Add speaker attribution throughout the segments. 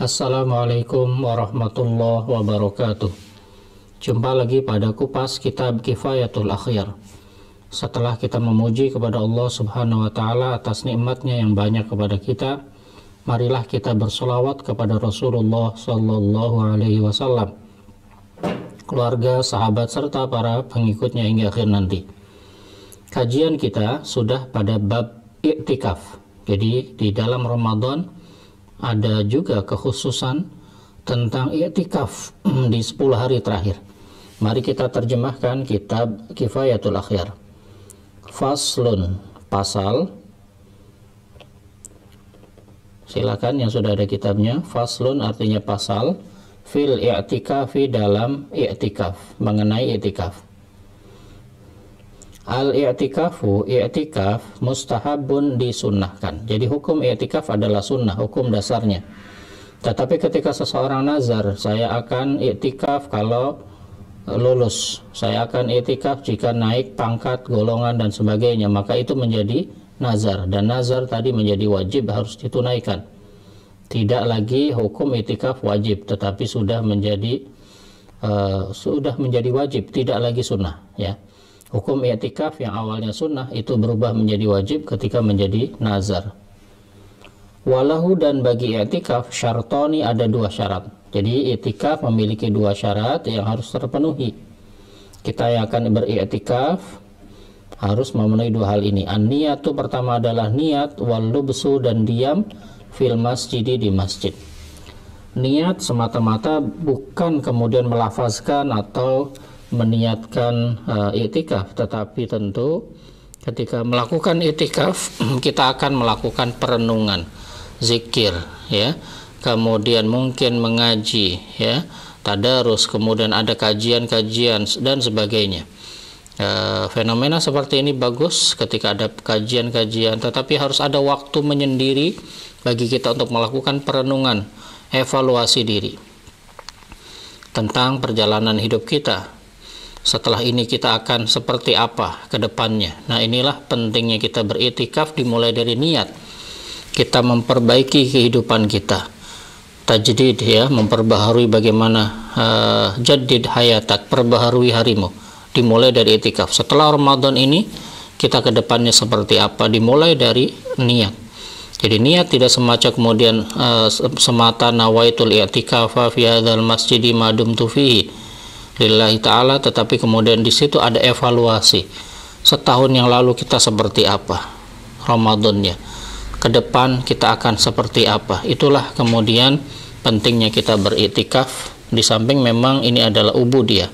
Speaker 1: Assalamualaikum warahmatullahi wabarakatuh. Jumpa lagi pada kupas kitab Kifayatul Akhyar. Setelah kita memuji kepada Allah Subhanahu wa Ta'ala atas nikmatnya yang banyak kepada kita, marilah kita bersolawat kepada Rasulullah Sallallahu Alaihi Wasallam, keluarga, sahabat, serta para pengikutnya hingga akhir nanti. Kajian kita sudah pada bab i'tikaf. Jadi di dalam Ramadan ada juga kekhususan tentang i'tikaf di 10 hari terakhir. Mari kita terjemahkan kitab Kifayatul Akhyar. Faslun, pasal. Silakan yang sudah ada kitabnya. Faslun artinya pasal. Fil i'tikafi, dalam i'tikaf, mengenai i'tikaf. Al-i'tikafu, i'tikaf mustahabun, disunnahkan. Jadi hukum i'tikaf adalah sunnah, hukum dasarnya. Tetapi ketika seseorang nazar, saya akan i'tikaf kalau lulus, saya akan i'tikaf jika naik pangkat, golongan dan sebagainya, maka itu menjadi nazar, dan nazar tadi menjadi wajib, harus ditunaikan. Tidak lagi hukum i'tikaf wajib, tetapi sudah menjadi wajib, tidak lagi sunnah, ya. Hukum i'tikaf yang awalnya sunnah itu berubah menjadi wajib ketika menjadi nazar. Walahu, dan bagi i'tikaf syartoni, ada 2 syarat. Jadi i'tikaf memiliki 2 syarat yang harus terpenuhi. Kita yang akan beriktikaf harus memenuhi 2 hal ini. An-niyatu, pertama adalah niat, wal lubsu, dan diam, fil masjidi, di masjid. Niat semata-mata, bukan kemudian melafazkan atau meniatkan i'tikaf, tetapi tentu ketika melakukan i'tikaf kita akan melakukan perenungan, zikir, ya, kemudian mungkin mengaji, ya, tadarus, kemudian ada kajian-kajian dan sebagainya. Fenomena seperti ini bagus ketika ada kajian-kajian, tetapi harus ada waktu menyendiri bagi kita untuk melakukan perenungan, evaluasi diri tentang perjalanan hidup kita. Setelah ini kita akan seperti apa ke depannya. Nah, inilah pentingnya kita beriktikaf, dimulai dari niat. Kita memperbaiki kehidupan kita. Tajdid, ya, memperbaharui bagaimana jadid hayatak, perbaharui harimu. Dimulai dari iktikaf. Setelah Ramadan ini kita ke depannya seperti apa? Dimulai dari niat. Jadi niat tidak semacam kemudian semata nawaitul i'tikafa fi hadzal masjidi ma dumtu fihi lillahi ta'ala, tetapi kemudian di situ ada evaluasi. Setahun yang lalu kita seperti apa Ramadannya, ke depan kita akan seperti apa. Itulah kemudian pentingnya kita beriktikaf, di samping memang ini adalah ubudiyah.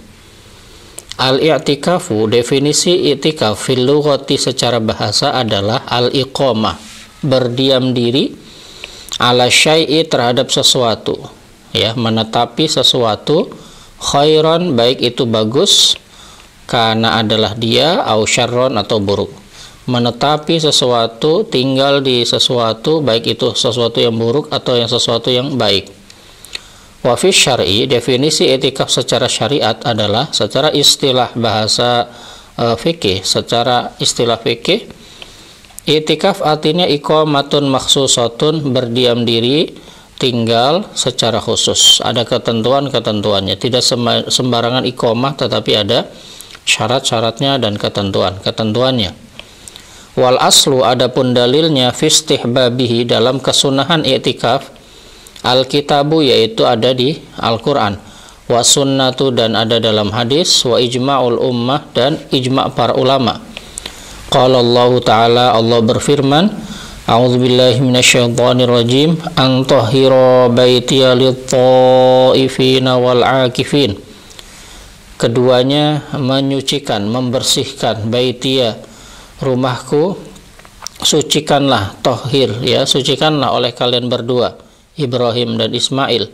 Speaker 1: Al-i'tikafu, definisi i'tikaf fil lughati secara bahasa adalah al-iqamah, berdiam diri, ala syai'i, terhadap sesuatu, ya, menetapi sesuatu, khairan, baik itu bagus karena adalah dia, au syarron, atau buruk. Menetapi sesuatu, tinggal di sesuatu, baik itu sesuatu yang buruk atau yang sesuatu yang baik. Wa fi syar'i, definisi i'tikaf secara syariat adalah secara istilah bahasa fikih, secara istilah fikih, i'tikaf artinya iqamatun makhsusatun, berdiam diri, tinggal secara khusus. Ada ketentuan-ketentuannya, tidak sembarangan iqamah, tetapi ada syarat-syaratnya dan ketentuannya. Wal aslu, adapun dalilnya, fi istihbabihi, dalam kesunahan i'tikaf, al-kitabu, yaitu ada di Al-Quran, wa sunnatu, dan ada dalam hadis, wa ijma'ul ummah, dan ijma' para ulama. Qala Allah Ta'ala, Allah berfirman, a'udzubillahi minasyaitonirrajim, an tahhira baitiya lit-ta'ifina wal 'akifin. Keduanya menyucikan, membersihkan, baitiya, rumahku, sucikanlah, tahhir, ya, sucikanlah oleh kalian berdua, Ibrahim dan Ismail.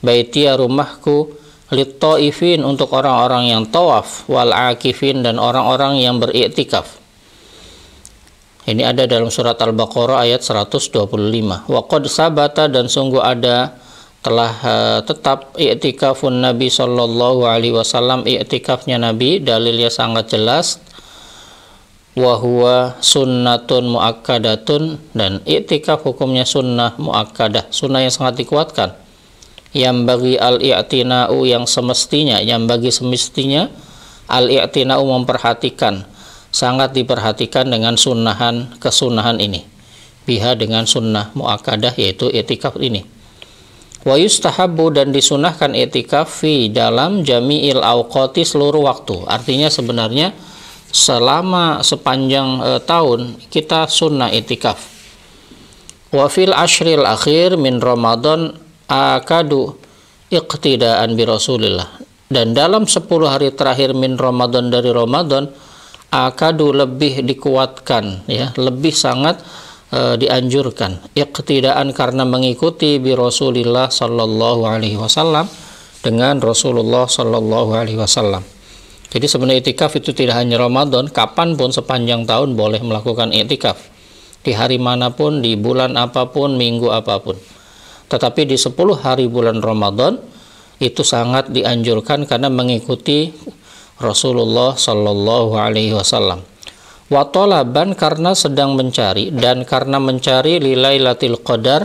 Speaker 1: Baitiya, rumahku, lit-ta'ifin, untuk orang-orang yang tawaf, wal 'akifin, dan orang-orang yang beriktikaf. Ini ada dalam surat Al-Baqarah ayat 125. Wa qad sabata, dan sungguh ada, telah tetap i'tikafun Nabi sallallahu alaihi wasallam, i'tikafnya Nabi, dalilnya sangat jelas. Wa huwa sunnatun muakkadatun, dan i'tikaf hukumnya sunnah muakkadah, sunnah yang sangat dikuatkan. yang bagi al-i'tina'u yang semestinya, al-i'tina'u memperhatikan, sangat diperhatikan dengan kesunahan ini, biha dengan sunnah muakkadah yaitu i'tikaf ini. Wa yustahabbu dan disunahkan i'tikaf fi dalam jami'il awqati seluruh waktu. Artinya sebenarnya selama sepanjang tahun kita sunnah i'tikaf. Wa fil ashril akhir min Ramadan akadu iqtidaan bi Rasulillah, dan dalam 10 hari terakhir min Ramadan dari Ramadan akadu lebih dikuatkan, ya, lebih sangat dianjurkan iqtidaan karena mengikuti bi Rasulillah sallallahu alaihi wasallam, dengan Rasulullah sallallahu alaihi wasallam. Jadi sebenarnya i'tikaf itu tidak hanya Ramadan, kapanpun sepanjang tahun boleh melakukan i'tikaf, di hari manapun, di bulan apapun, minggu apapun. Tetapi di 10 hari bulan Ramadan itu sangat dianjurkan karena mengikuti Rasulullah sallallahu alaihi wasallam. Wa talaban karena sedang mencari, dan karena mencari lilailatul qadar,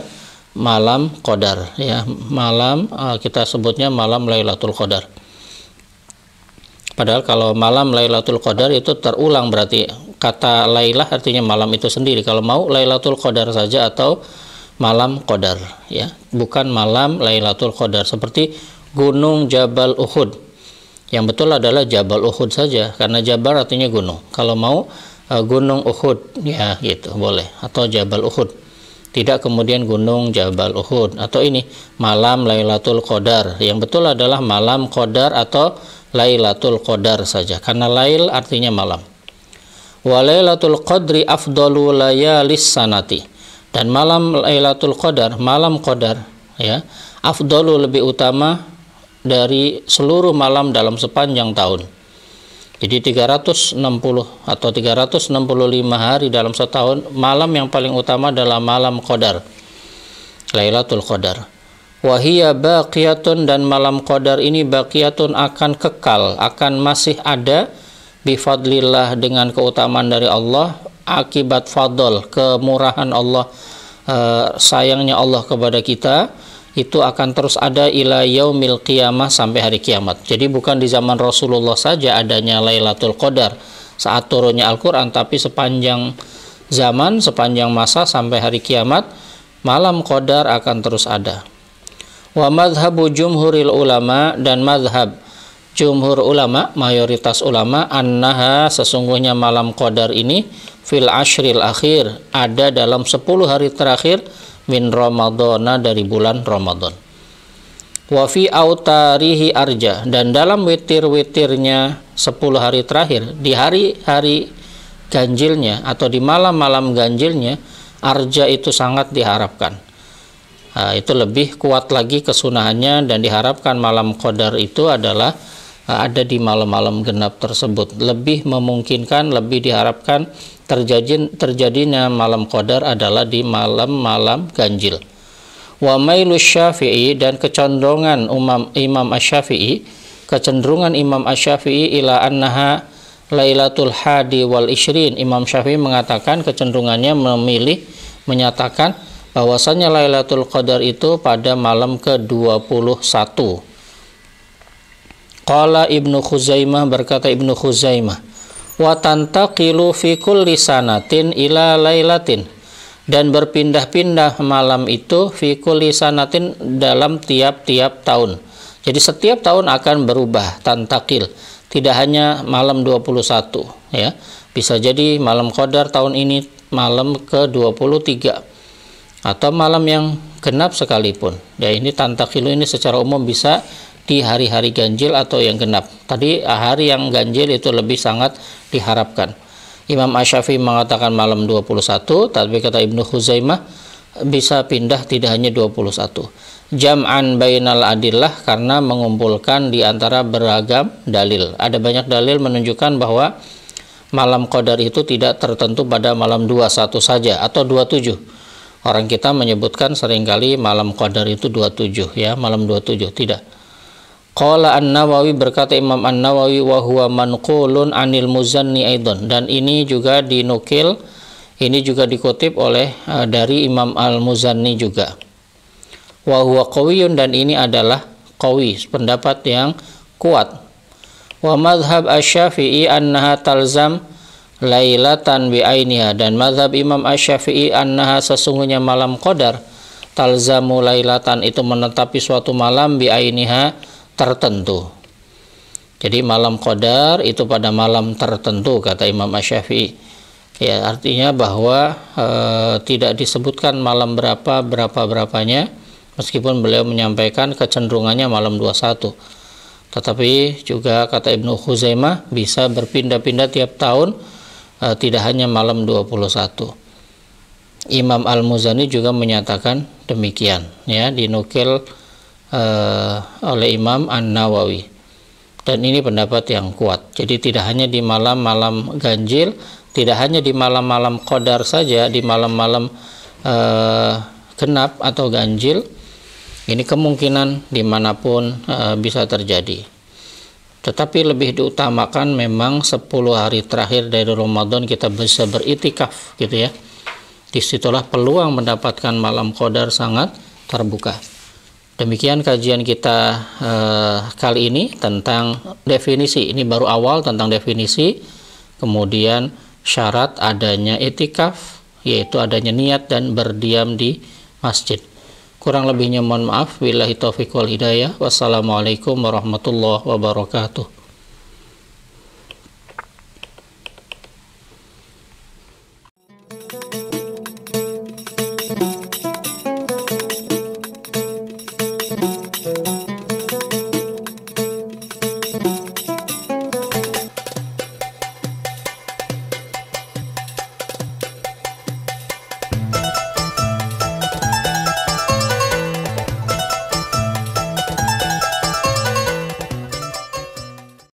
Speaker 1: malam qadar, ya, malam kita sebutnya malam Lailatul Qadar. Padahal kalau malam Lailatul Qadar itu terulang, berarti kata Lailah artinya malam itu sendiri. Kalau mau Lailatul Qadar saja atau malam Qadar, ya, bukan malam Lailatul Qadar seperti gunung Jabal Uhud. Yang betul adalah Jabal Uhud saja, karena Jabal artinya gunung. Kalau mau gunung Uhud, ya gitu boleh, atau Jabal Uhud. Tidak kemudian gunung Jabal Uhud, atau ini malam Lailatul Qadar. Yang betul adalah malam Qadar atau Lailatul Qadar saja, karena lail artinya malam. Wa Lailatul Qadri afdalu layalis sanati, dan malam Lailatul Qadar, malam Qadar, ya, afdalu lebih utama dari seluruh malam dalam sepanjang tahun. Jadi 360 atau 365 hari dalam setahun, malam yang paling utama adalah malam Qadar, Lailatul Qadar. Wahiyya baqiyatun, dan malam Qadar ini baqiyatun akan kekal, akan masih ada, bifadlillah dengan keutamaan dari Allah, akibat fadl, kemurahan Allah, sayangnya Allah kepada kita, itu akan terus ada ila yaumil qiyamah, sampai hari kiamat. Jadi bukan di zaman Rasulullah saja adanya Lailatul Qadar saat turunnya Al-Quran, tapi sepanjang zaman, sepanjang masa sampai hari kiamat, malam Qadar akan terus ada. Wa madhabu jumhuril ulama, dan madhab jumhur ulama, mayoritas ulama, annaha, sesungguhnya malam Qadar ini fil ashril akhir, ada dalam 10 hari terakhir min Ramadana, dari bulan Ramadan. Wa fi autarihi arja, dan dalam witir-witirnya 10 hari terakhir, di hari-hari ganjilnya atau di malam-malam ganjilnya, arja itu sangat diharapkan. Itu lebih kuat lagi kesunahannya, dan diharapkan malam Qadar itu adalah ada di malam-malam genap tersebut. Lebih memungkinkan, lebih diharapkan terjadinya malam Qadar adalah di malam-malam ganjil. Wa mailu Syafi'i, dan kecenderungan Imam Asy-Syafi'i, kecenderungan Imam Asy-Syafi'i ila annaha Lailatul Hadi wal Ishrin. Imam Syafi'i mengatakan, kecenderungannya menyatakan bahwasanya Lailatul Qadar itu pada malam ke-21. Qala Ibnu Khuzaimah, berkata Ibnu Khuzaimah, wa tantaqilu fi kulli sanatin ila lailatin, dan berpindah-pindah malam itu fi kulli sanatin, dalam tiap-tiap tahun. Jadi setiap tahun akan berubah, tantaqil, tidak hanya malam 21, ya. Bisa jadi malam Qadar tahun ini malam ke-23 atau malam yang genap sekalipun. Ya, ini tantaqilu ini secara umum bisa di hari-hari ganjil atau yang genap. Tadi hari yang ganjil itu lebih sangat diharapkan. Imam Asy-Syafi'i mengatakan malam 21, tapi kata Ibnu Khuzaimah bisa pindah tidak hanya 21. Jam'an bainal adillah, karena mengumpulkan di antara beragam dalil. Ada banyak dalil menunjukkan bahwa malam Qadar itu tidak tertentu pada malam 21 saja atau 27. Orang kita menyebutkan seringkali malam Qadar itu 27, ya, malam 27, tidak. Qala An-Nawawi, berkata Imam An-Nawawi, wa huwa manqulun anil Muzanni aidan, dan ini juga dinukil, ini juga dikutip oleh dari Imam Al-Muzanni juga. wa huwa qawiyun, dan ini adalah qawi, pendapat yang kuat. Wa madhab asy-Syafi'i annaha talzam lailatan bi'ainiha, dan madhab Imam asy-Syafi'i annaha sesungguhnya malam qadar talzamu lailatan itu menetapi suatu malam bi'ainiha tertentu. Jadi malam qadar itu pada malam tertentu kata Imam asy-Syafi'i. Ya, artinya bahwa tidak disebutkan malam berapanya, meskipun beliau menyampaikan kecenderungannya malam 21. Tetapi juga kata Ibnu Khuzaimah bisa berpindah-pindah tiap tahun, tidak hanya malam 21. Imam Al-Muzani juga menyatakan demikian, ya, dinukil oleh Imam An-Nawawi. Dan ini pendapat yang kuat. Jadi tidak hanya di malam-malam ganjil, tidak hanya di malam-malam qadar saja, di malam-malam genap atau ganjil, ini kemungkinan dimanapun bisa terjadi. Tetapi lebih diutamakan memang 10 hari terakhir dari Ramadan kita bisa beritikaf, gitu ya. Disitulah peluang mendapatkan malam qadar sangat terbuka. Demikian kajian kita kali ini tentang definisi. Ini baru awal tentang definisi, kemudian syarat adanya itikaf, yaitu adanya niat dan berdiam di masjid. Kurang lebihnya mohon maaf. Billahi taufiq wal hidayah. Wassalamualaikum warahmatullahi wabarakatuh.